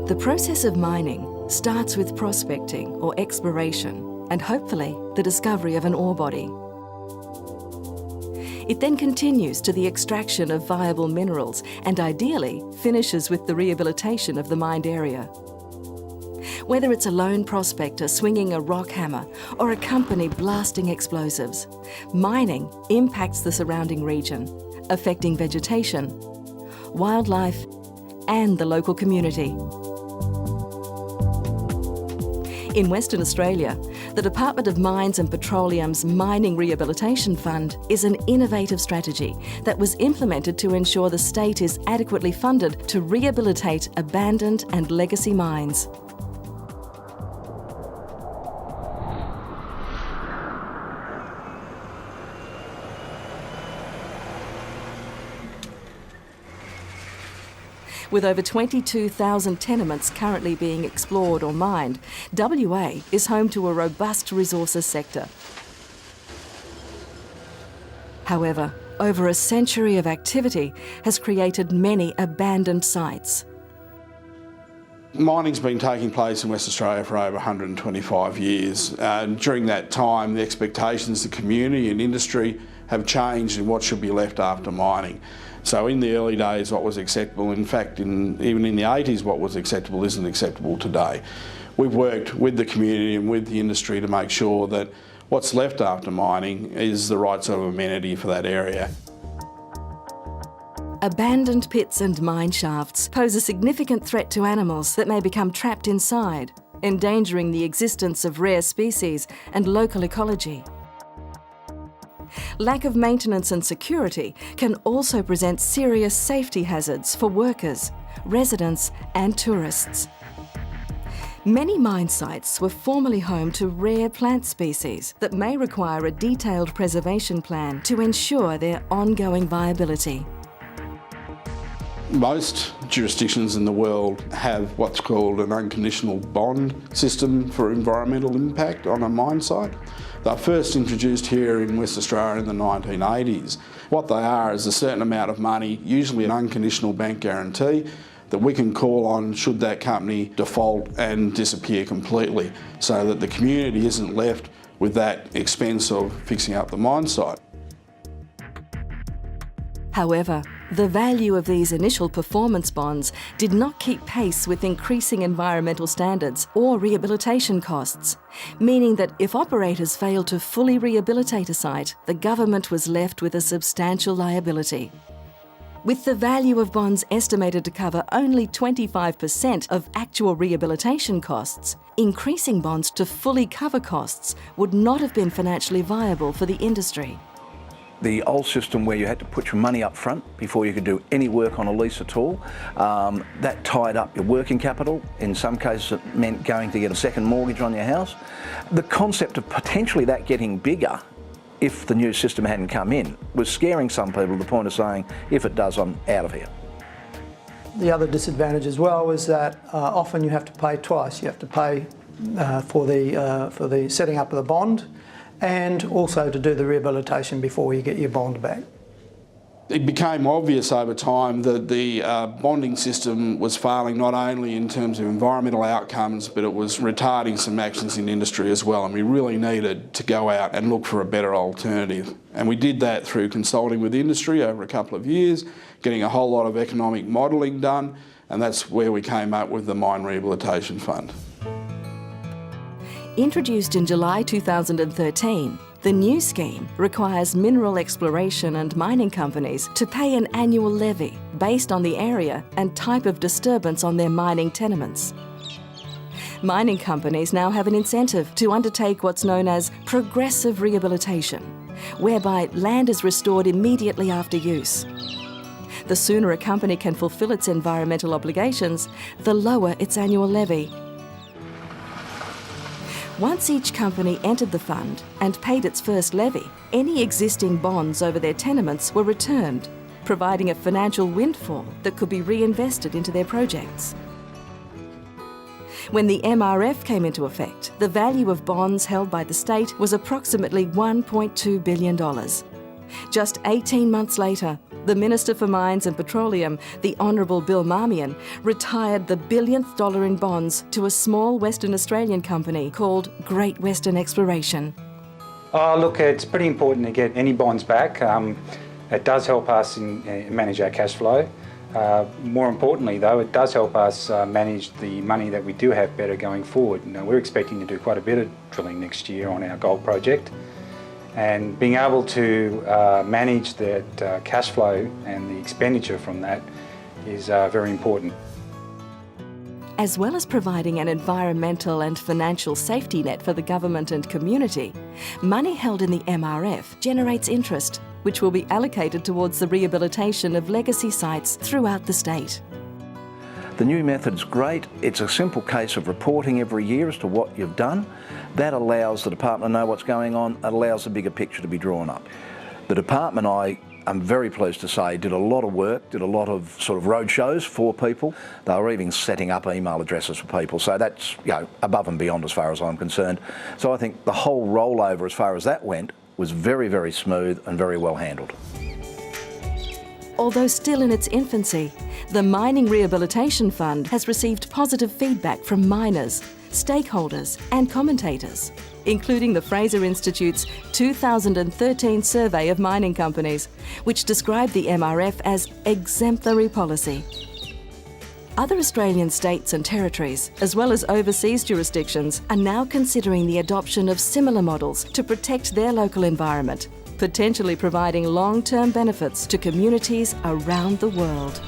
The process of mining starts with prospecting or exploration and hopefully the discovery of an ore body. It then continues to the extraction of viable minerals and ideally finishes with the rehabilitation of the mined area. Whether it's a lone prospector swinging a rock hammer or a company blasting explosives, mining impacts the surrounding region, affecting vegetation, wildlife and the local community. In Western Australia, the Department of Mines and Petroleum's Mining Rehabilitation Fund is an innovative strategy that was implemented to ensure the state is adequately funded to rehabilitate abandoned and legacy mines. With over 22,000 tenements currently being explored or mined, WA is home to a robust resources sector. However, over a century of activity has created many abandoned sites. Mining's been taking place in Western Australia for over 125 years. During that time, the expectations of the community and industry have changed in what should be left after mining. So in the early days, what was acceptable, in fact, even in the 80s, what was acceptable isn't acceptable today. We've worked with the community and with the industry to make sure that what's left after mining is the right sort of amenity for that area. Abandoned pits and mine shafts pose a significant threat to animals that may become trapped inside, endangering the existence of rare species and local ecology. Lack of maintenance and security can also present serious safety hazards for workers, residents and tourists. Many mine sites were formerly home to rare plant species that may require a detailed preservation plan to ensure their ongoing viability. Most jurisdictions in the world have what's called an unconditional bond system for environmental impact on a mine site. They were first introduced here in West Australia in the 1980s. What they are is a certain amount of money, usually an unconditional bank guarantee, that we can call on should that company default and disappear completely, so that the community isn't left with that expense of fixing up the mine site. However, the value of these initial performance bonds did not keep pace with increasing environmental standards or rehabilitation costs, meaning that if operators failed to fully rehabilitate a site, the government was left with a substantial liability. With the value of bonds estimated to cover only 25% of actual rehabilitation costs, increasing bonds to fully cover costs would not have been financially viable for the industry. The old system where you had to put your money up front before you could do any work on a lease at all, that tied up your working capital. In some cases it meant going to get a second mortgage on your house. The concept of potentially that getting bigger if the new system hadn't come in was scaring some people to the point of saying, if it does, I'm out of here. The other disadvantage as well was that often you have to pay twice. You have to pay for the setting up of the bond, and also to do the rehabilitation before you get your bond back. It became obvious over time that the bonding system was failing not only in terms of environmental outcomes, but it was retarding some actions in industry as well, and we really needed to go out and look for a better alternative. And we did that through consulting with industry over a couple of years, getting a whole lot of economic modelling done, and that's where we came up with the Mine Rehabilitation Fund. Introduced in July 2013, the new scheme requires mineral exploration and mining companies to pay an annual levy based on the area and type of disturbance on their mining tenements. Mining companies now have an incentive to undertake what's known as progressive rehabilitation, whereby land is restored immediately after use. The sooner a company can fulfil its environmental obligations, the lower its annual levy. Once each company entered the fund and paid its first levy, any existing bonds over their tenements were returned, providing a financial windfall that could be reinvested into their projects. When the MRF came into effect, the value of bonds held by the state was approximately $1.2 billion. Just 18 months later, the Minister for Mines and Petroleum, the Honourable Bill Marmion, retired the billionth dollar in bonds to a small Western Australian company called Great Western Exploration. Oh, look, it's pretty important to get any bonds back. It does help us manage our cash flow. More importantly, though, it does help us manage the money that we do have better going forward. You know, we're expecting to do quite a bit of drilling next year on our gold project, and being able to manage that cash flow and the expenditure from that is very important. As well as providing an environmental and financial safety net for the government and community, money held in the MRF generates interest, which will be allocated towards the rehabilitation of legacy sites throughout the state. The new method's great. It's a simple case of reporting every year as to what you've done. That allows the department to know what's going on. It allows the bigger picture to be drawn up. The department, I'm very pleased to say, did a lot of work, did a lot of sort of road shows for people. They were even setting up email addresses for people. So that's, you know, above and beyond as far as I'm concerned. So I think the whole rollover as far as that went was very, very smooth and very well handled. Although still in its infancy, the Mining Rehabilitation Fund has received positive feedback from miners, stakeholders and commentators, including the Fraser Institute's 2013 survey of mining companies, which described the MRF as exemplary policy. Other Australian states and territories, as well as overseas jurisdictions, are now considering the adoption of similar models to protect their local environment, potentially providing long-term benefits to communities around the world.